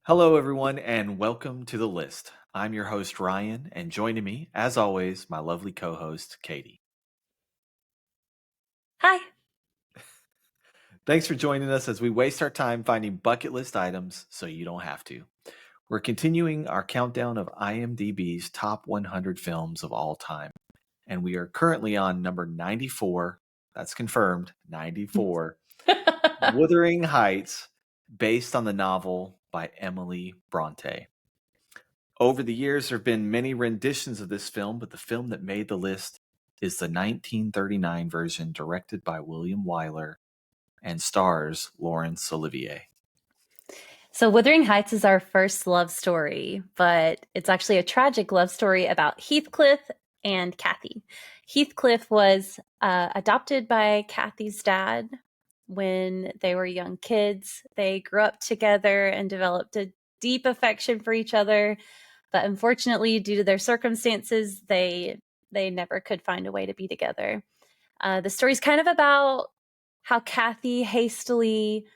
Hello, everyone, and welcome to The List. I'm your host, Ryan, and joining me, as always, my lovely co host, Katie. Hi. Thanks for joining us as we waste our time finding bucket list items so you don't have to. We're continuing our countdown of IMDb's top 100 films of all time, and we are currently on number 94. That's confirmed, 94. Wuthering Heights, based on the novel by Emily Bronte. Over the years, there have been many renditions of this film, but the film that made the list is the 1939 version directed by William Wyler and stars Laurence Olivier. So, Wuthering Heights is our first love story, but it's actually a tragic love story about Heathcliff and Kathy. Heathcliff was adopted by Kathy's dad when they were young kids. They grew up together and developed a deep affection for each other, but unfortunately, due to their circumstances, they never could find a way to be together. The story's kind of about how Kathy hastily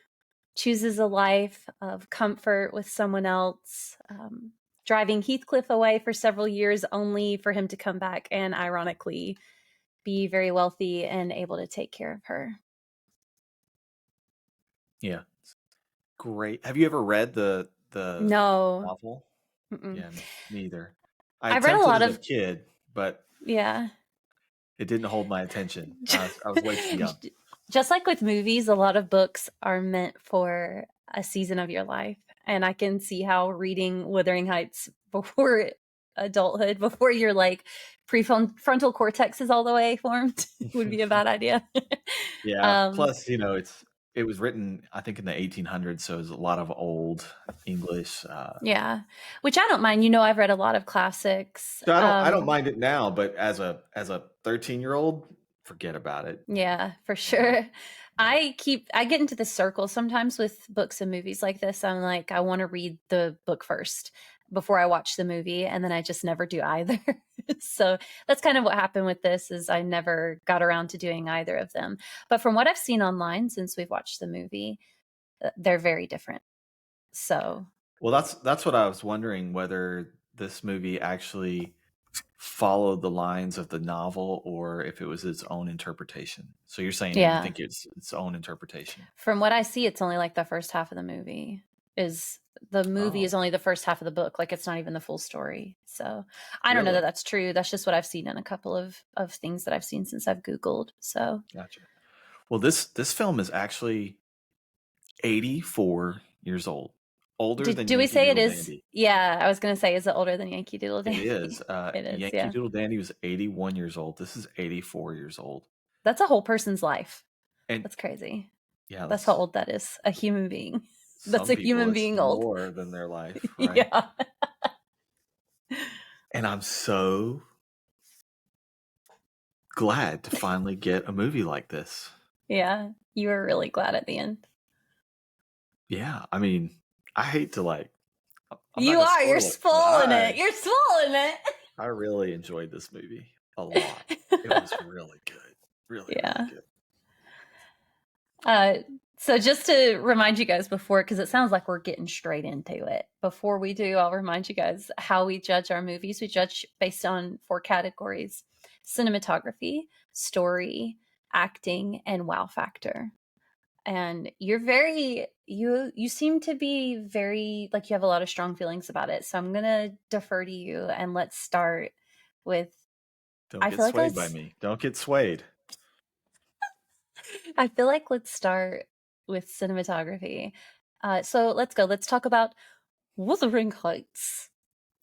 chooses a life of comfort with someone else, driving Heathcliff away for several years only for him to come back and ironically be very wealthy and able to take care of her. Yeah, great. Have you ever read the No. novel? Mm-mm. Yeah, me either. I I've read a attempted lot as a of, kid, but yeah. it didn't hold my attention. I was way too young. Just like with movies, a lot of books are meant for a season of your life. And I can see how reading Wuthering Heights before adulthood, before your like prefrontal cortex is all the way formed, would be a bad idea. Yeah. um, Plus, it was written, I think, in the 1800s, so it was a lot of old English. yeah, which I don't mind. I've read a lot of classics. So I don't mind it now, but as a 13-year-old, forget about it. Yeah, for Yeah. sure. I get into the circle sometimes with books and movies like this. I'm like, I want to read the book first before I watch the movie, and then I just never do either. So that's kind of what happened with this is I never got around to doing either of them. But from what I've seen online since we've watched the movie, they're very different. So, Well, that's what I was wondering, whether this movie actually followed the lines of the novel or if it was its own interpretation. So you're saying you yeah. think it's its own interpretation. From what I see, it's only like the first half of the movie is the movie Oh, is only the first half of the book. Like it's not even the full story. So I don't know that really? that's true. That's just what I've seen in a couple of things that I've seen since I've Googled. So Gotcha. Well, this film is actually 84 years old, older than do we Yankee say it Doodle is? Dandy. Yeah, I was going to say, is it older than Yankee Doodle It is. Dandy? It is. Yankee Yeah. Doodle Dandy was 81 years old. This is 84 years old. That's a whole person's life. And That's crazy. yeah, That's how that's old that is. A human being. That's some a people, human it's being old. more than their life, right? Yeah. And I'm so glad to finally get a movie like this. Yeah. You were really glad at the end. Yeah, I mean, I hate to I'm not You gonna are. You're spoil it, but spoiling it. You're spoiling it. I really enjoyed this movie a lot. It was really good, really, really Yeah. good. So just to remind you guys before, because it sounds like we're getting straight into it. Before we do, I'll remind you guys how we judge our movies. We judge based on 4 categories: cinematography, story, acting, and wow factor. And you seem to be very like you have a lot of strong feelings about it. So I'm gonna defer to you and let's start with Don't I get feel like swayed by let's me. Don't get swayed. I feel like let's start with cinematography. So let's go. Let's talk about Wuthering Heights,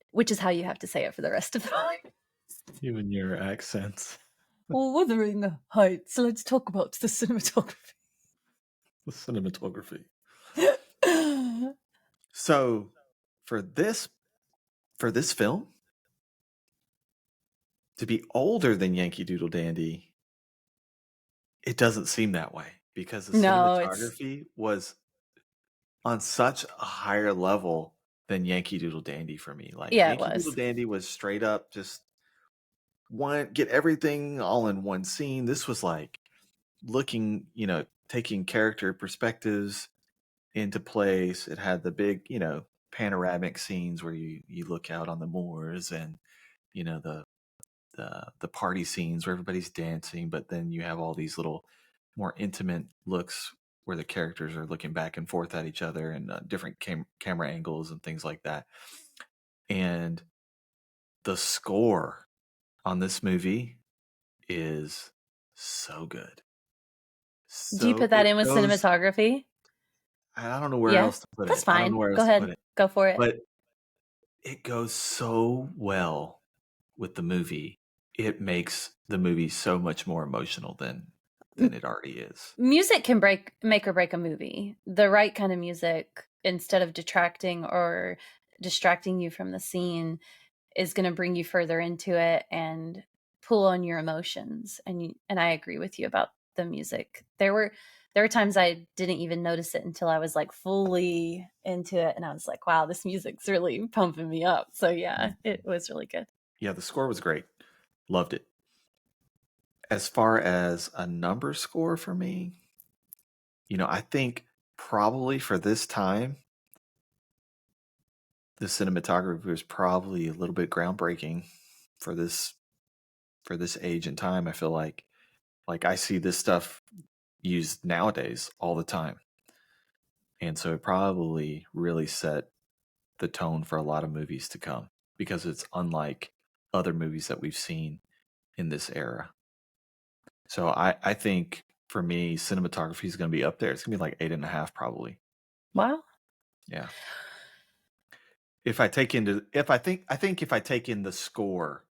which is how you have to say it for the rest of the time. You and your accents. Wuthering Heights. Let's talk about the cinematography. The cinematography. So for this film to be older than Yankee Doodle Dandy, it doesn't seem that way because the No, it's cinematography was on such a higher level than Yankee Doodle Dandy for me. Like yeah, it Yankee Doodle was. Dandy was straight up just get everything all in one scene. This was like looking, taking character perspectives into place. It had the big, panoramic scenes where you look out on the moors, and you know the party scenes where everybody's dancing, but then you have all these little more intimate looks where the characters are looking back and forth at each other, and different camera angles and things like that. And the score on this movie is so good. Do you So put that it in with goes, cinematography? I don't know where Yeah, else to put that's it. I don't know fine. where Go else to put ahead. it. Go for it. But it goes so well with the movie. It makes the movie so much more emotional than it already is. Music can make or break a movie. The right kind of music, instead of detracting or distracting you from the scene, is going to bring you further into it and pull on your emotions. And I agree with you about the music. There were times I didn't even notice it until I was like fully into it, and I was like, wow, this music's really pumping me up. So yeah, it was really good. Yeah, the score was great. Loved it. As far as a number score for me, I think probably for this time, the cinematography was probably a little bit groundbreaking for this age and time. I feel like I see this stuff used nowadays all the time. And so it probably really set the tone for a lot of movies to come, because it's unlike other movies that we've seen in this era. So I think for me, cinematography is going to be up there. It's going to be like 8.5 probably. Wow. Yeah. If I take into if I think if I take in the score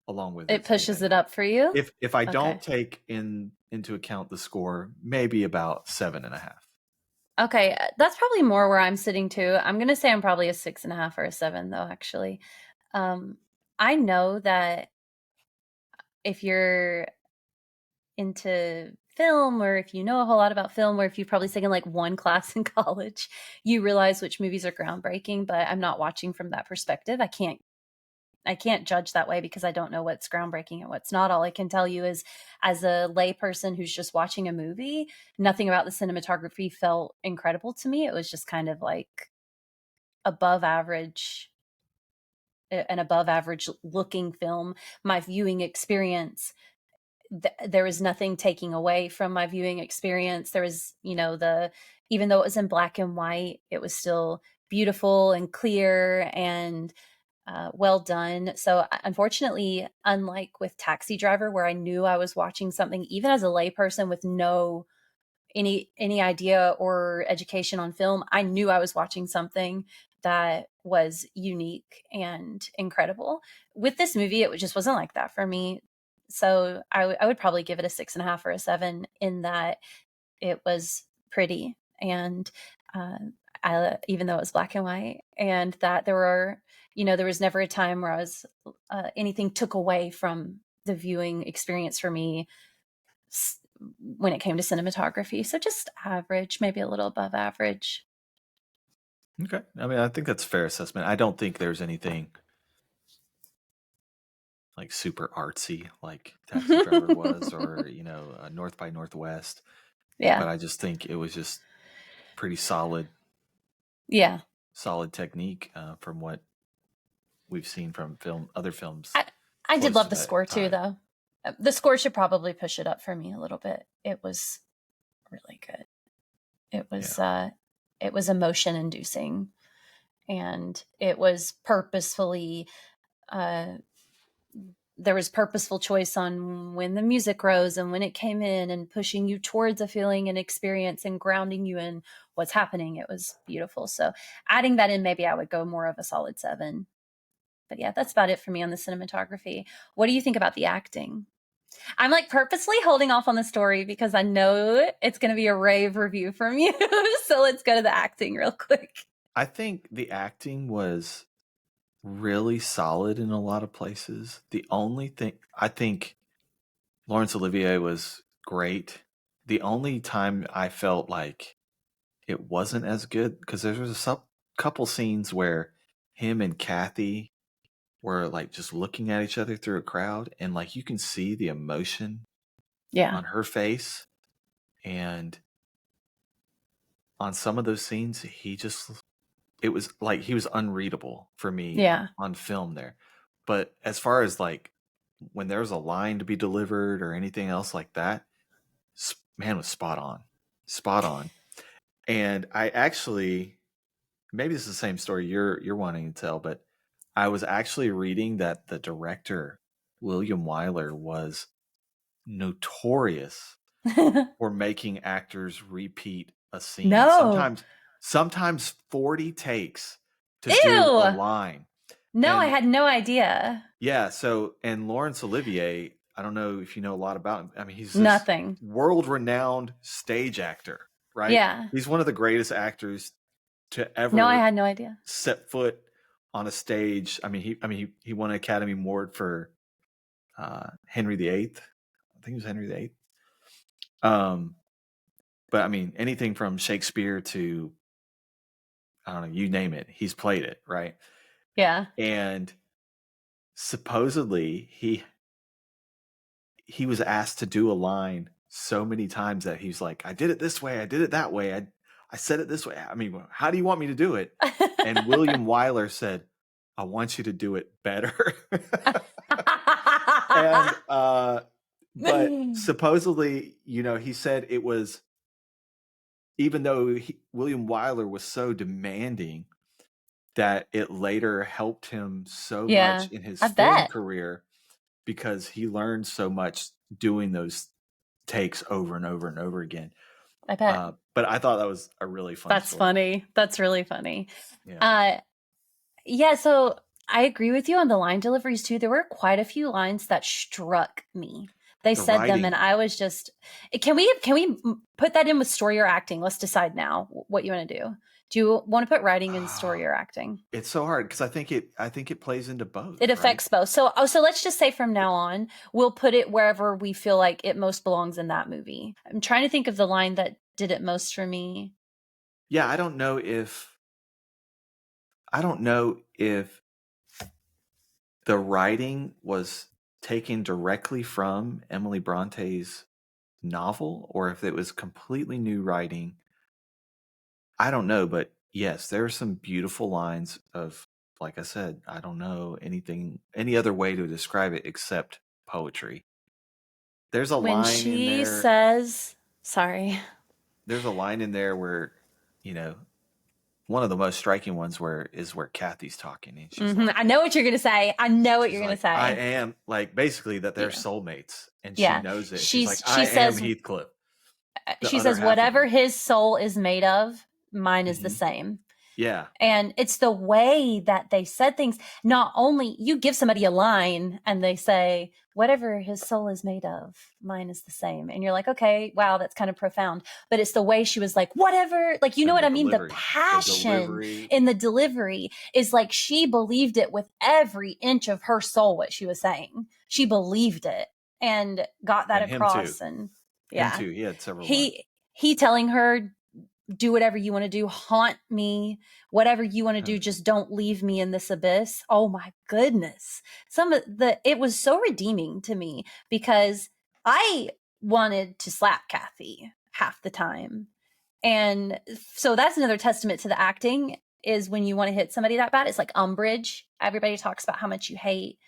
along with it, It it's eight pushes and a it half. up for you? If I Okay. don't take into account the score, maybe about 7.5. Okay, that's probably more where I'm sitting too. I'm gonna say I'm probably a 6.5 or a 7, though, actually. Um, I know that if you're into film, or if you know a whole lot about film, or if you've probably taken like one class in college, you realize which movies are groundbreaking, but I'm not watching from that perspective. I can't judge that way because I don't know what's groundbreaking and what's not. All I can tell you is, as a layperson who's just watching a movie, nothing about the cinematography felt incredible to me. It was just kind of like above average, an above average looking film. My viewing experience, there was nothing taking away from my viewing experience. There was, even though it was in black and white, it was still beautiful and clear and well done. So unfortunately, unlike with Taxi Driver, where I knew I was watching something, even as a layperson with no any idea or education on film, I knew I was watching something that was unique and incredible. With this movie, it just wasn't like that for me. So I would probably give it a 6.5 or a 7, in that it was pretty, and uh, even though it was black and white, and that there was never a time where I was anything took away from the viewing experience for me when it came to cinematography. So just average, maybe a little above average. Okay. I mean, I think that's a fair assessment. I don't think there's anything like super artsy like Taxi Driver was, or North by Northwest, Yeah. but I just think it was just pretty Yeah. solid technique from what we've seen from other films I did close love to the that score too, time. though. The score should probably push it up for me a little bit. It was really good. It was Yeah. it was emotion inducing, and it was purposefully uh there was purposeful choice on when the music rose and when it came in, and pushing you towards a feeling and experience and grounding you in what's happening. It was beautiful. So adding that in, maybe I would go more of a solid 7. But yeah, that's about it for me on the cinematography. What do you think about the acting? I'm like purposely holding off on the story because I know it's going to be a rave review from you. So let's go to the acting real quick. I think the acting was really solid in a lot of places. The only thing, I think Laurence Olivier was great. The only time I felt like it wasn't as good, because there was a couple scenes where him and Kathy were like just looking at each other through a crowd, and like you can see the emotion Yeah. on her face, and on some of those scenes he just it was like he was unreadable for me Yeah. on film there. But as far as like when there's a line to be delivered or anything else like that, man was spot on, spot on. And I actually, maybe this is the same story you're wanting to tell, but I was actually reading that the director William Wyler was notorious for making actors repeat a scene. No. Sometimes 40 takes to do a Ew. line. No, I And had no idea. yeah, so and Laurence Olivier, I don't know if you know a lot about him. I mean, he's this Nothing. world-renowned stage actor, right? Yeah. He's one of the greatest actors to No, I ever had no idea. set foot on a stage. He won an Academy Award for Henry VIII. I think it was Henry VIII. But I mean, anything from Shakespeare to I don't know, you name it, he's played it, right? Yeah. And supposedly he was asked to do a line so many times that he's like, I did it this way, I did it that way, I said it this way. I mean, how do you want me to do it? And William Wyler said, I want you to do it better. And but supposedly, he said it was, even though William Wyler was so demanding, that it later helped him so Yeah, much in his I film bet. career because he learned so much doing those takes over and over and over again. I bet. But I thought that was a really funny That's story. funny. That's really funny. Yeah. Yeah, so I agree with you on the line deliveries too. There were quite a few lines that struck me. They The said them and writing. I was just can we put that in with story or acting? Let's decide now what you want to do. Do you want to put writing in story or acting? It's so hard because I think it plays into both, It right? affects both. So let's just say from now on, we'll put it wherever we feel like it most belongs in that movie. I'm trying to think of the line that did it most for me. Yeah, I don't know if the writing was taken directly from Emily Bronte's novel or if it was completely new writing. I don't know, but yes, there are some beautiful lines of, like I said, I don't know any other way to describe it except poetry. There's a When line in she there. says, sorry. There's a line in there where, you know, one of the most striking ones where Kathy's talking and she's like, I know what you're going to say. I know what she's you're going to like, I say. am, like, basically that they're Yeah. soulmates and she Yeah. knows it. She's like, She I am says, Heathcliff, the other half of whatever me. his soul is made of, mine is the Hmm. same. Yeah. And it's the way that they said things. Not only you give somebody a line and they say, whatever his soul is made of, mine is the same. And you're like, okay, wow, that's kind of profound. But it's the way she was like, whatever, like, you know And what the I mean? The delivery. The passion delivery. in the delivery is like she believed it with every inch of her soul, what she was saying. She believed it and got that And him too. across. And Him yeah, too. He had several lines. he telling her, do whatever you want to do, haunt me, whatever you want to do, just don't leave me in this abyss. Oh my goodness. It was so redeeming to me because I wanted to slap Kathy half the time. And so that's another testament to the acting is when you want to hit somebody that bad. It's like Umbridge. Everybody talks about how much you hate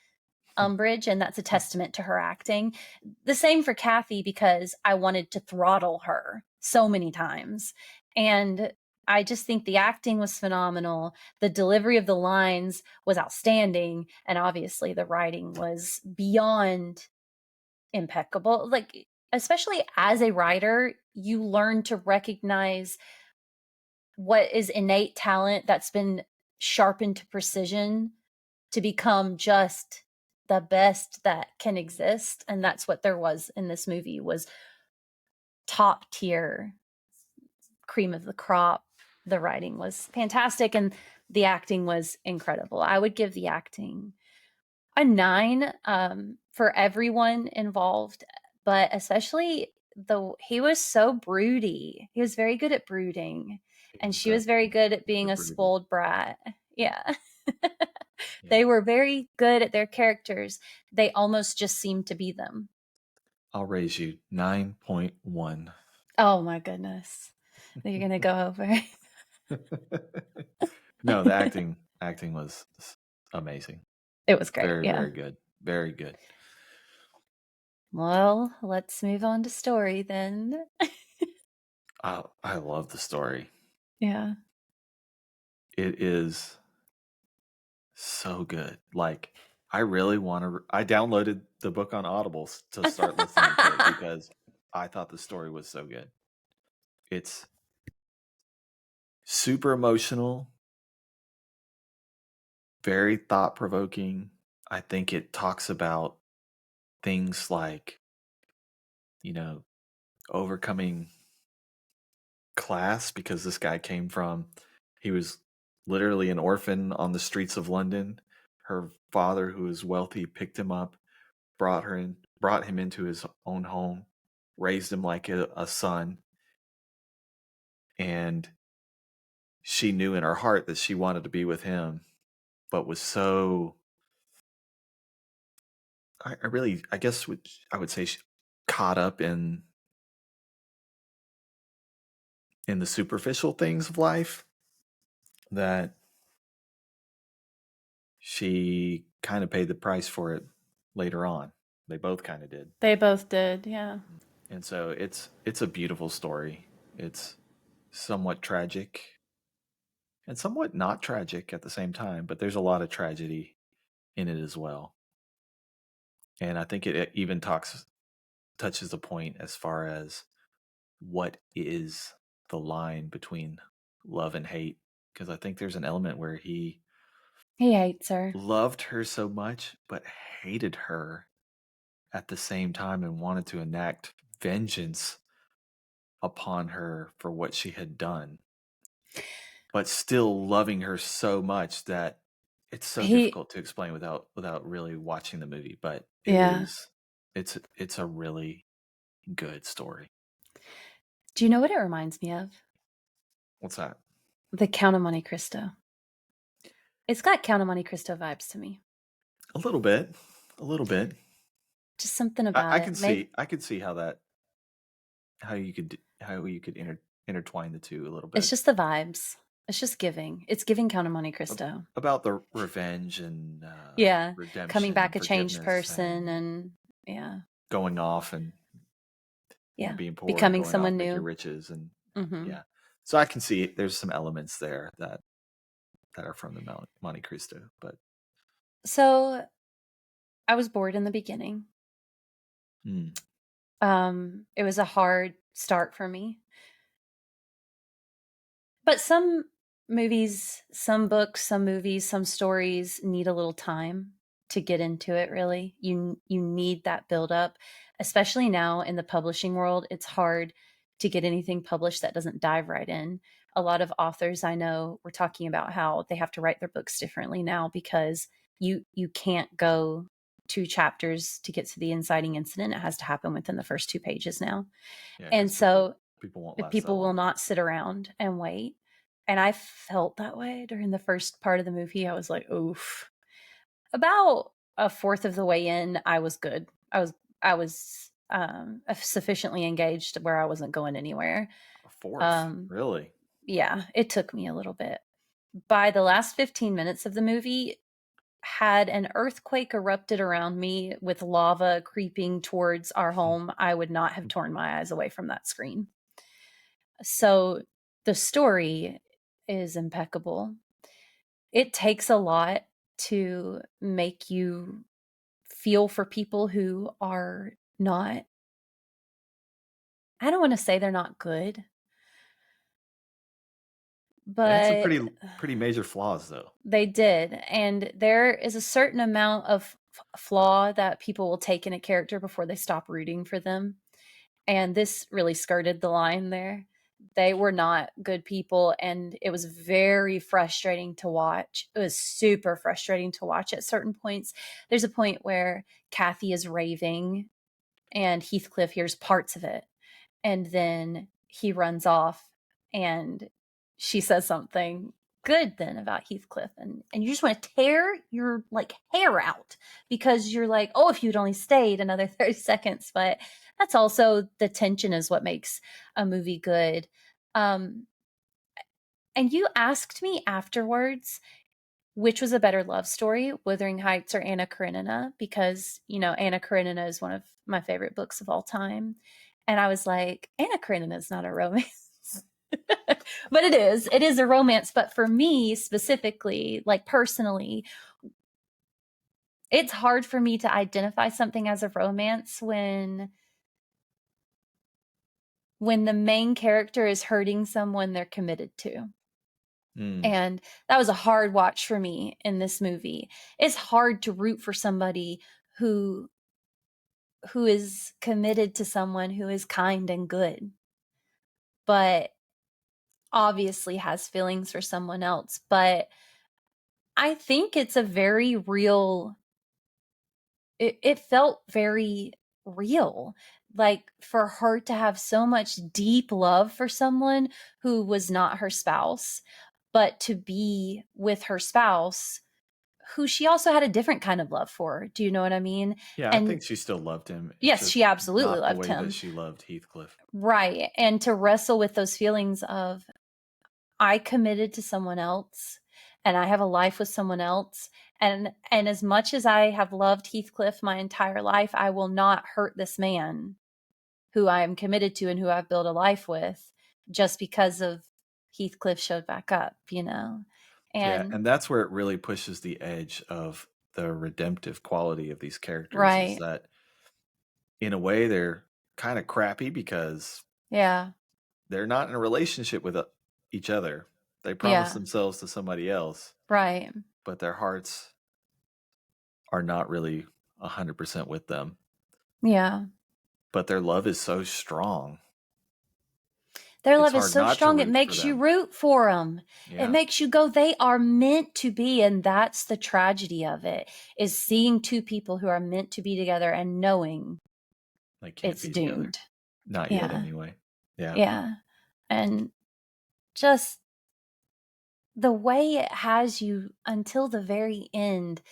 Umbridge, and that's a testament to her acting. The same for Kathy because I wanted to throttle her so many times. And I just think the acting was phenomenal. The delivery of the lines was outstanding. And obviously, the writing was beyond impeccable. Like, especially as a writer, you learn to recognize what is innate talent that's been sharpened to precision to become just the best that can exist. And that's what there was in this movie was top tier, cream of the crop. The writing was fantastic and the acting was incredible. I would give the acting a 9 for everyone involved, but especially he was so broody. He was very good at brooding, and she was very good at being a spoiled brat. Yeah. They were very good at their characters. They almost just seemed to be them. I'll raise you 9.1. Oh my goodness. You're going to go over. No, the acting was amazing. It was great. Very, Yeah. very good. Very good. Well, let's move on to story then. I love the story. Yeah. It is so good. Like, I really want to. I downloaded the book on Audible to start listening to it because I thought the story was so good. It's super emotional, very thought provoking. I think it talks about things like, you know, overcoming class because this guy came from, he was literally an orphan on the streets of London. Her father, who was wealthy, picked him up, brought him into his own home, raised him like a son, and she knew in her heart that she wanted to be with him, but was so, I really, I guess I would say she caught up in the superficial things of life that she kind of paid the price for it later on. They both kind of did. They both did. Yeah. And so it's a beautiful story. It's somewhat tragic and somewhat not tragic at the same time, but there's a lot of tragedy in it as well. And I think it even touches the point as far as what is the line between love and hate, because I think there's an element where he He hates her. loved her so much but hated her at the same time and wanted to enact vengeance upon her for what she had done, but still loving her so much that it's so He, difficult to explain without really watching the movie. But yeah. it's a really good story. Do you know what it reminds me of? What's that? The Count of Monte Cristo. It's got Count of Monte Cristo vibes to me. A little bit, a little bit. Just something I, about I it. can Maybe see how you could intertwine the two a little it's bit. just the vibes. It's just giving. It's giving Count of Monte Cristo. About the revenge and Yeah. Coming redemption back and a changed forgiveness person and and yeah. going off and Yeah. being poor and Becoming going off someone make your new. riches and Hmm. yeah. So I can see there's some elements there that are from the Monte Cristo, but So I was bored in the beginning. mm, It was a hard start for me. But some movies, some books, some movies, some stories need a little time to get into it really. You need that build up, especially now in the publishing world. It's hard to get anything published that doesn't dive right in. A lot of authors I know were talking about how they have to write their books differently now because you can't go 2 chapters to get to the inciting incident. It has to happen within the first 2 pages now. yeah, And because so people won't if last that people will long. not sit around and wait. And I felt that way during the first part of the movie. I was like, oof. About a fourth of the way in, I was good. I was sufficiently engaged where I wasn't going anywhere. A fourth, Um, really? yeah, it took me a little bit. By the last 15 minutes of the movie, had an earthquake erupted around me with lava creeping towards our home, I would not have torn my eyes away from that screen. So the story is impeccable. It takes a lot to make you feel for people who are not, I don't want to say they're not good, They had some but pretty major flaws though. they did. And there is a certain amount of flaw that people will take in a character before they stop rooting for them. And this really skirted the line there. They were not good people, and it was very frustrating to watch. It was super frustrating to watch at certain points. There's a point where Kathy is raving, and Heathcliff hears parts of it, and then he runs off, and she says something good then about Heathcliff, and you just want to tear your like hair out because you're like, oh, if you'd only stayed another 30 seconds. But that's also the tension is what makes a movie good. um And you asked me afterwards which was a better love story, Wuthering Heights or Anna Karenina, because, Anna Karenina is one of my favorite books of all time. And I was like, Anna Karenina is not a romance. But it is. It is a romance. But for me specifically, like personally, it's hard for me to identify something as a romance when the main character is hurting someone they're committed to. Mm. And that was a hard watch for me in this movie. It's hard to root for somebody who is committed to someone who is kind and good, but obviously has feelings for someone else. But I think it's a very real, it felt very real. Like for her to have so much deep love for someone who was not her spouse, but to be with her spouse who she also had a different kind of love for. Do you know what I mean? Yeah, I And think she still loved him. It's yes, just she absolutely not the loved way that him. she loved Heathcliff. Right. And to wrestle with those feelings of, I committed to someone else and I have a life with someone else. And as much as I have loved Heathcliff my entire life, I will not hurt this man who I am committed to and who I've built a life with just because of Heathcliff showed back up, Yeah, And and that's where it really pushes the edge of the redemptive quality of these characters is right. that in a way they're kind of crappy because Yeah. they're not in a relationship with each other. They promise Yeah. themselves to somebody else, Right. but their hearts are not really 100% with them. Yeah. But their love is so strong. Their It's love is hard so not to strong, it root for makes you them. root for them. It Yeah, makes you go, they are meant to be. And that's the tragedy of it, is seeing two people who are meant to be together and knowing they can't it's be together. doomed. Not yet, Yeah. anyway. Yeah. Yeah. And just the way it has you until the very end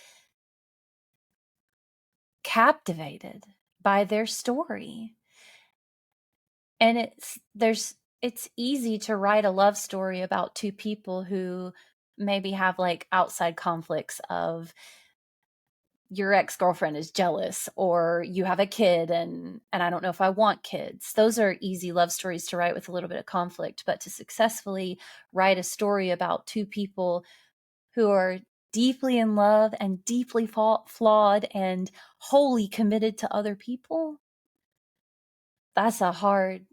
captivated by their story. And it's easy to write a love story about two people who maybe have like outside conflicts of your ex-girlfriend is jealous or you have a kid and I don't know if I want kids. Those are easy love stories to write with a little bit of conflict, but to successfully write a story about two people who are deeply in love and deeply flawed and wholly committed to other people, that's a hard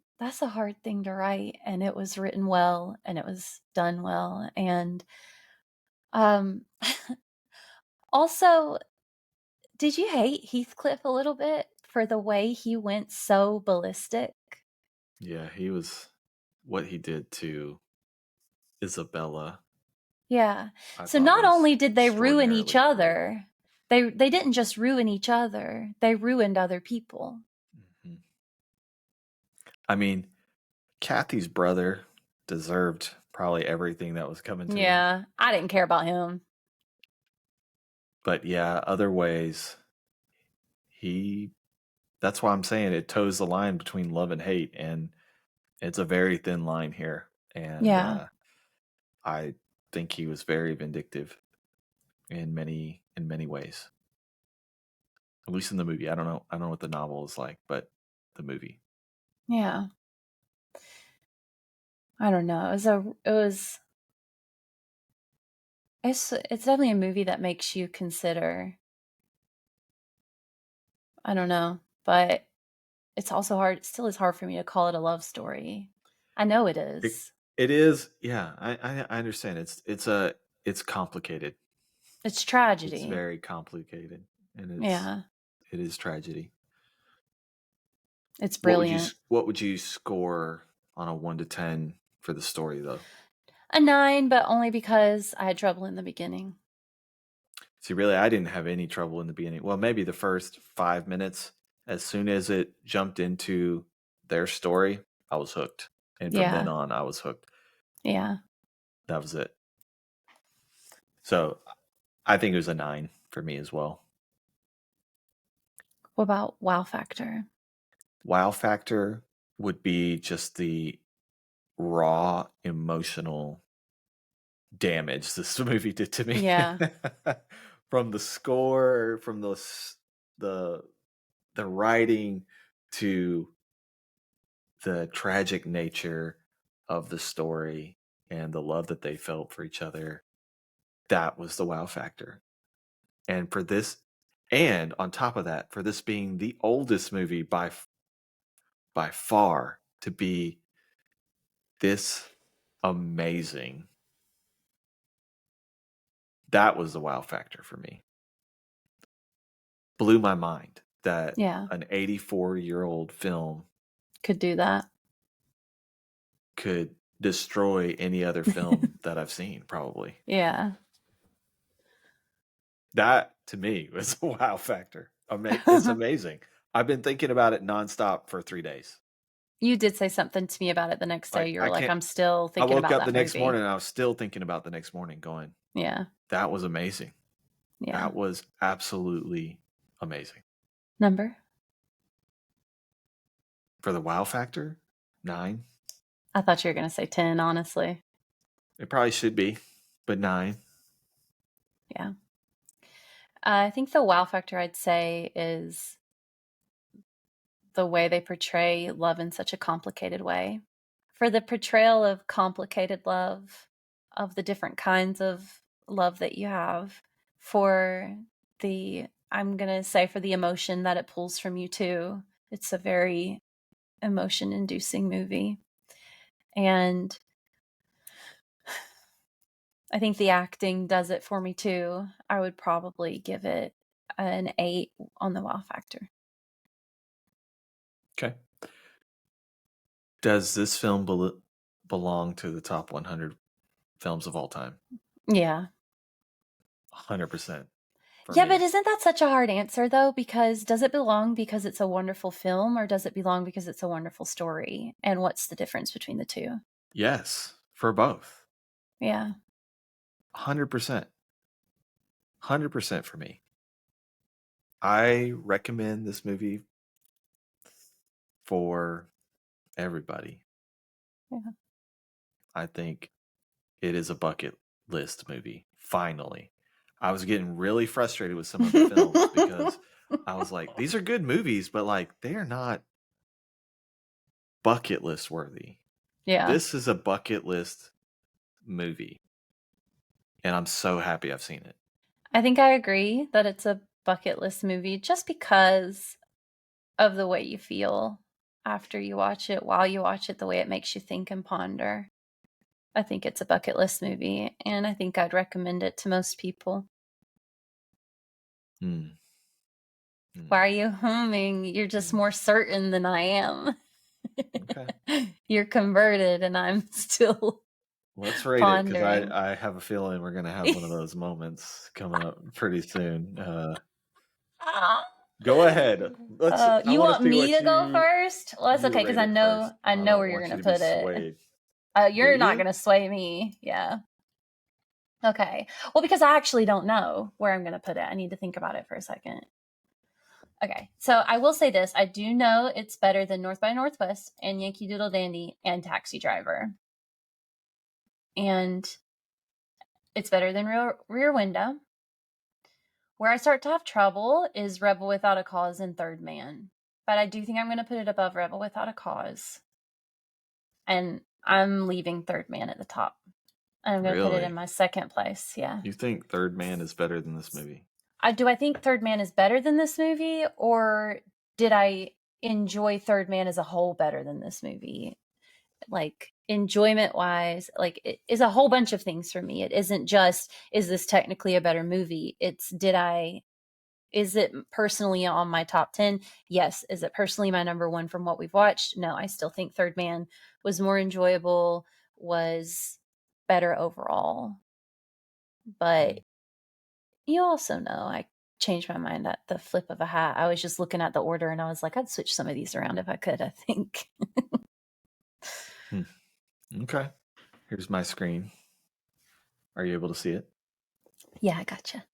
thing to write, and it was written well and it was done well. And um also, did you hate Heathcliff a little bit for the way he went so ballistic? Yeah, he was what he did to Isabella, Yeah. I So thought not was only did they ruin each extraordinarily cruel. other, they didn't just ruin each other, they ruined other people. Mhm. I mean, Kathy's brother deserved probably everything that was coming to him. Yeah, I didn't care about him. But yeah, other ways, he that's why I'm saying it toes the line between love and hate. And it's a very thin line here. And Yeah. I think he was very vindictive in many ways. At least in the movie. I don't know what the novel is like, but the movie. Yeah. I don't know. It's definitely a movie that makes you consider. I don't know, but it's also hard. It still is hard for me to call it a love story. I know it It is. it is, yeah, I understand. It's complicated. It's It's tragedy. very complicated, and Yeah. it is tragedy. It's brilliant. What would you score on a 1 to 10 for the story though? A 9, but only because I had trouble in the beginning. See, really, I didn't have any trouble in the beginning. Well, maybe the first 5 minutes. As soon as it jumped into their story, I was hooked, and from then Yeah. on, I was hooked. Yeah. That was it. So I think it was a 9 for me as well. What about wow factor? Wow factor would be just the raw emotional damage this movie did to me. Yeah. From the score, from the the writing to the tragic nature of the story and the love that they felt for each other. That was the wow factor. And for this, and on top of that, for this being the oldest movie by far to be this amazing, that was the wow factor for me. Blew my mind that Yeah. an 84-year-old film Could do that. could destroy any other film that I've seen, probably. Yeah. That to me was a wow factor. It's amazing. I've been thinking about it nonstop for 3 days. You did say something to me about it the next day. Like, You were I like, can't I'm still I thinking woke about up that the next movie. morning and I was still thinking about the next morning going, Yeah. that was amazing. Yeah. That was absolutely amazing. Number? For the wow factor, 9. I thought you were going to say 10, honestly. It probably should be, but 9. Yeah. I think the wow factor I'd say is the way they portray love in such a complicated way. For the portrayal of complicated love, of the different kinds of love that you have, for I'm going to say for the emotion that it pulls from you too. It's a very emotion inducing movie. And I think the acting does it for me too. I would probably give it an 8 on the wow factor. Okay. Does this film belong to the top 100 films of all time? Yeah. 100% for Yeah, me. but isn't that such a hard answer though? Because does it belong because it's a wonderful film or does it belong because it's a wonderful story? And what's the difference between the two? Yes, for both. Yeah. 100%. 100% for me. I recommend this movie for everybody. Yeah. I think it is a bucket list movie. Finally. I was getting really frustrated with some of the films because I was like, these are good movies, but like they're not bucket list worthy. Yeah. This is a bucket list movie. And I'm so happy I've seen it. I think I agree that it's a bucket list movie just because of the way you feel after you watch it, while you watch it, the way it makes you think and ponder. I think it's a bucket list movie, and I think I'd recommend it to most people. Hmm. Why are you humming? You're just more certain than I am. Okay. You're converted, and I'm still Let's rate it because pondering. I have a feeling we're going to have one of those moments coming up pretty soon. Go ahead. I You want to want see me what to go first? Well, that's you okay because rate I it know first. I I know don't where you're want you gonna to be put it. swayed. Do You're not you? gonna sway me. Yeah. Okay. Well, because I actually don't know where I'm gonna put it. I need to think about it for a second. Okay. So I will say this: I do know it's better than North by Northwest and Yankee Doodle Dandy and Taxi Driver, and it's better than Rear Window. Where I start to have trouble is Rebel Without a Cause and Third Man. But I do think I'm going to put it above Rebel Without a Cause. And I'm leaving Third Man at the top. And I'm going to put it in Really? my second place. Yeah. You think Third Man is better than this movie? Do I think Third Man is better than this movie? Or did I enjoy Third Man as a whole better than this movie? Like, enjoyment wise, like, it is a whole bunch of things for me. It isn't just, is this technically a better movie? It's, is it personally on my top 10? Yes. Is it personally my number one from what we've watched? No, I still think Third Man was more enjoyable, was better overall. But you also know I changed my mind at the flip of a hat. I was just looking at the order and I was like, I'd switch some of these around if I could, I think. Okay. Here's my screen. Are you able to see it? Yeah, I gotcha.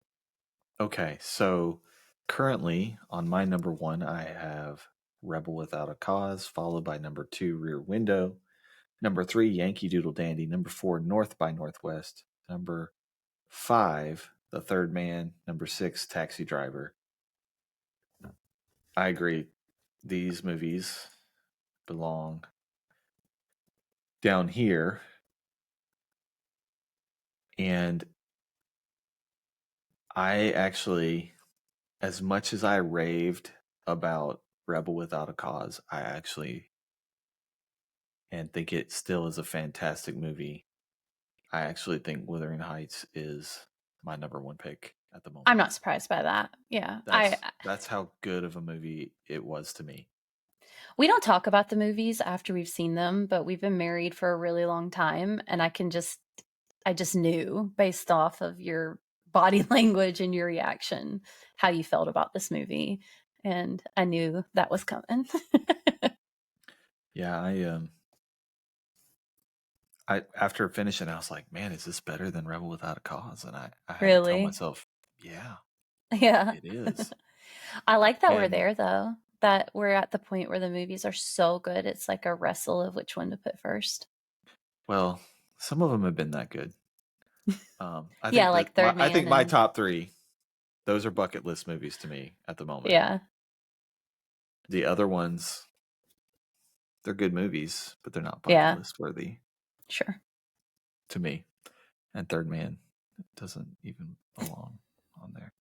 Okay. So currently on my number 1, I have Rebel Without a Cause, followed by number 2, Rear Window. Number 3, Yankee Doodle Dandy. Number 4, North by Northwest. Number 5, The Third Man. Number 6, Taxi Driver. I agree. These movies belong down here. And I actually, as much as I raved about Rebel Without a Cause, I actually, and think it still is a fantastic movie. I actually think Wuthering Heights is my number 1 pick at the moment. I'm not surprised by that. Yeah. That's how good of a movie it was to me. We don't talk about the movies after we've seen them, but we've been married for a really long time, and I just knew based off of your body language and your reaction how you felt about this movie, and I knew that was coming. Yeah, I after finishing, I was like, man, is this better than Rebel Without a Cause? And I had to tell Really? myself, yeah, Yeah. it is. I like that we're And there though. That we're at the point where the movies are so good, it's like a wrestle of which one to put first. well, some of them have been that good. I Yeah, think that like Third I Man think my and top 3, those are bucket list movies to me at the moment. yeah, The other ones, they're good movies, but they're not bucket yeah, list worthy sure. to me. And Third Man doesn't even belong on there.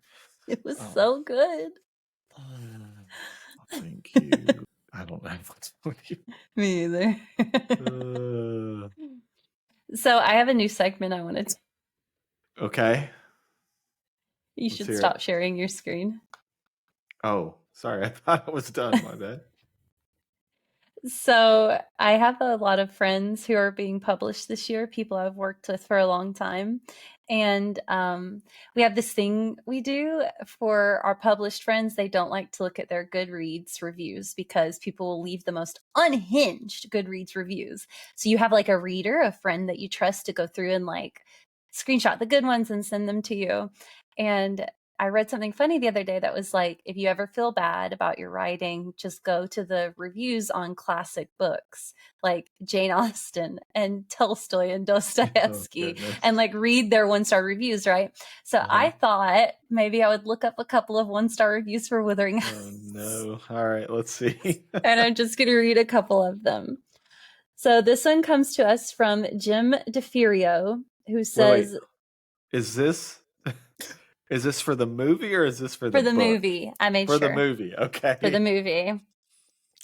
It was Um, so good. Thank you. I don't know what's with you. Me either. Uh, So I have a new segment I wanted to. okay. You Let's should hear stop it. sharing your screen. Oh, sorry. I thought it was done. My bad. So I have a lot of friends who are being published this year, people I've worked with for a long time. And we have this thing we do for our published friends. They don't like to look at their Goodreads reviews because people will leave the most unhinged Goodreads reviews. So you have like a reader, a friend that you trust to go through and like screenshot the good ones and send them to you. And I read something funny the other day that was like, if you ever feel bad about your writing, just go to the reviews on classic books like Jane Austen and Tolstoy and Oh, Dostoevsky goodness. and like read their 1-star reviews, right? So I thought maybe I would look up a couple of 1-star reviews for Wuthering Oh, Heights. no. All right. Let's see. And I'm just going to read a couple of them. So this one comes to us from Jim DeFirio, who Wait. says, Is this for the movie or is this for the for the book? movie, I made For the sure. movie. For the Okay. movie.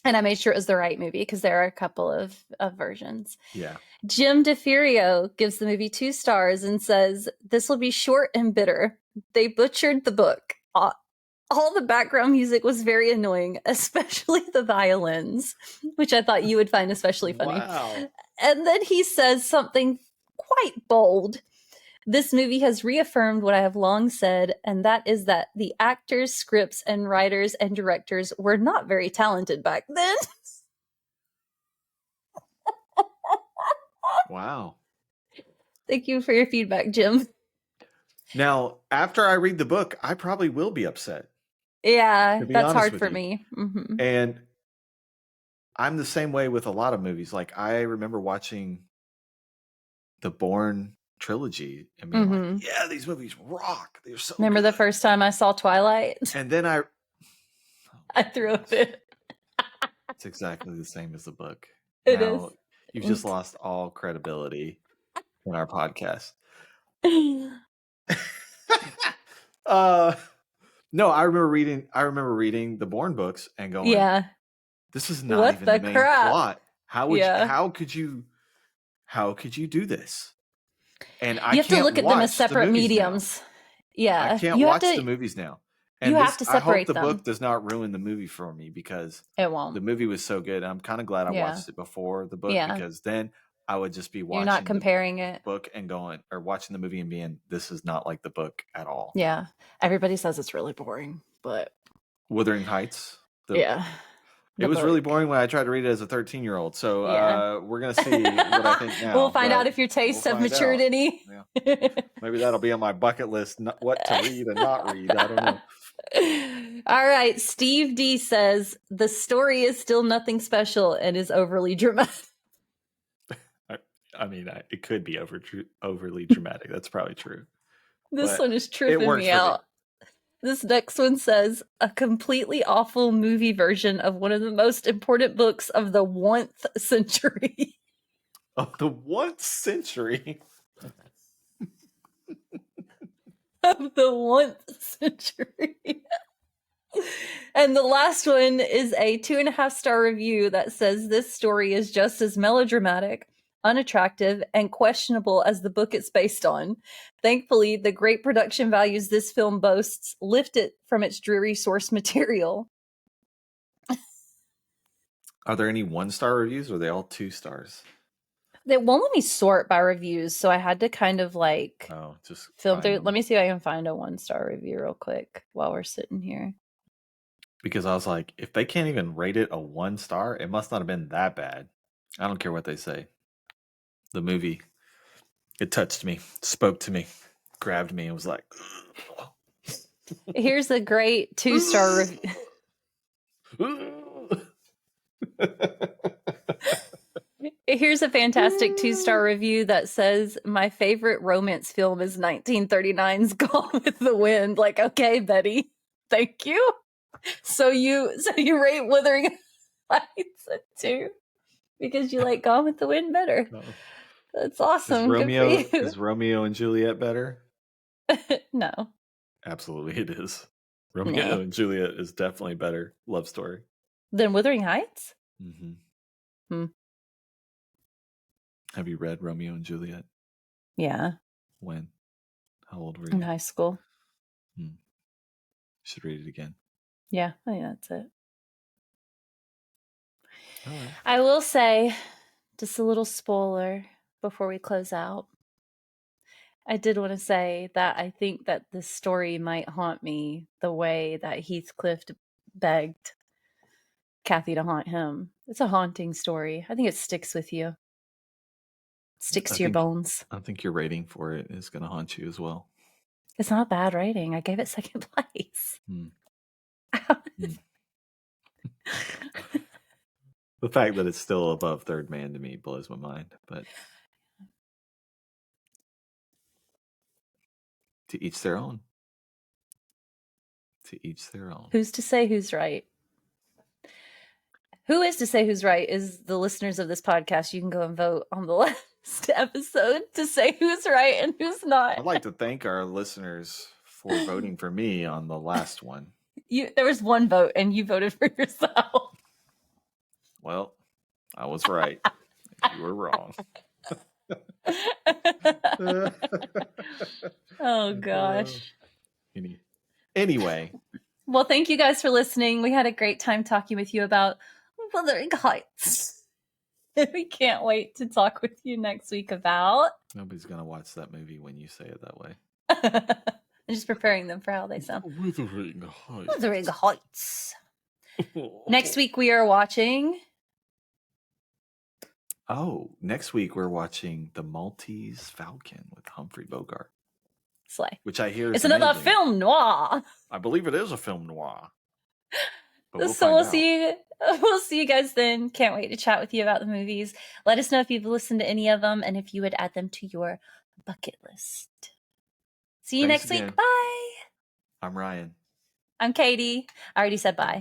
And I made sure it was the right movie because there are a couple of versions. Yeah. Jim DeFirio gives the movie 2 stars and says, this will be short and bitter. They butchered the book. All the background music was very annoying, especially the violins, which I thought you would find especially funny. Wow. And then he says something quite bold. This movie has reaffirmed what I have long said, and that is that the actors, scripts, and writers and directors were not very talented back then. Wow. Thank you for your feedback, Jim. Now, after I read the book, I probably will be upset, Yeah, to be that's honest hard with for you. me. Mm-hmm. And I'm the same way with a lot of movies. Like, I remember watching the Bourne trilogy and being like, Mm-hmm. yeah, these movies rock. They're so Remember good. the first time I saw Twilight? And then I threw a fit. it's exactly the same as the book. It is. Now, you've just lost all credibility in our podcast. No, I remember reading the Bourne books and going, Yeah. this is not What even the the main crap? plot. Yeah. How could you do this? And I You have to can't look at them as watch the separate movies now. mediums. I Yeah. can't You have watch the to movies now. you And have to I hope separate the book them. does not ruin the movie for me because It the won't. movie was so good. I'm kind of glad I Yeah. watched it before the book Yeah. because then I would just be You're not watching the comparing it. book and going, or watching the movie and being, this is not like the book at all. Yeah. Everybody says it's really boring, but Wuthering Heights. yeah. It The was really book. boring when I tried to read it as a 13-year-old. So Yeah. we're going to see what I think now. We'll find out but if your tastes we'll have find matured out. any. Yeah. Maybe that'll be on my bucket list, what to read and not read. I don't know. All right. Steve D says the story is still nothing special and is overly dramatic. I mean, it could be overly dramatic. That's probably true. This But one is it tripping works me for me. out. This next one says, a completely awful movie version of one of the most important books of the 1th century. Of the 1st century. Of the 1th century. And the last one is a 2.5-star review that says this story is just as melodramatic, unattractive, and questionable as the book it's based on. Thankfully, the great production values this film boasts lift it from its dreary source material. Are there any 1-star reviews or are they all 2 stars? They won't let me sort by reviews, so I had to kind of like Just film through. them. Let me see if I can find a 1-star review real quick while we're sitting here. Because I was like, if they can't even rate it a 1 star, it must not have been that bad. I don't care what they say. The movie, it touched me, spoke to me, grabbed me, and was like, Here's a great 2-star review. Here's a fantastic 2-star review that says, my favorite romance film is 1939's Gone with the Wind. Like, okay, Betty, thank you. So you rate Wuthering Heights a 2 because you like Gone with the Wind better. No. That's awesome. Good for you. Is Romeo and Juliet better? No. Absolutely it is. Romeo and Juliet is definitely better love story. Than Wuthering Heights? Mm-hmm. Have you read Romeo and Juliet? Yeah. When? How old were you? In high school. Should read it again. Yeah, I think that's it. All right. I will say, just a little spoiler before we close out. I did want to say that I think that this story might haunt me the way that Heathcliff begged Kathy to haunt him. It's a haunting story. I think it sticks with you. It sticks to your bones. I think your rating for it is going to haunt you as well. It's not a bad rating. I gave it 2nd place. The fact that it's still above Third Man to me blows my mind, but to each their own. To each their own. Who's to say who's right? Who is to say who's right is the listeners of this podcast. You can go and vote on the last episode to say who's right and who's not. I'd like to thank our listeners for voting for me on the last one. There was 1 vote and you voted for yourself. Well, I was right. You were wrong. Oh, gosh. Anyway. Well, thank you guys for listening. We had a great time talking with you about Wuthering Heights. We can't wait to talk with you next week about... Nobody's going to watch that movie when you say it that way. I'm just preparing them for how they sound. Wuthering Heights. Wuthering Heights. Next week we are watching... next week we're watching The Maltese Falcon with Humphrey Bogart. Slay. Which I hear is it's another amazing. film noir. I believe it is a film noir. We'll see you guys then. Can't wait to chat with you about the movies. Let us know if you've listened to any of them and if you would add them to your bucket list. See you next week. Bye. I'm Ryan. I'm Katie. I already said bye.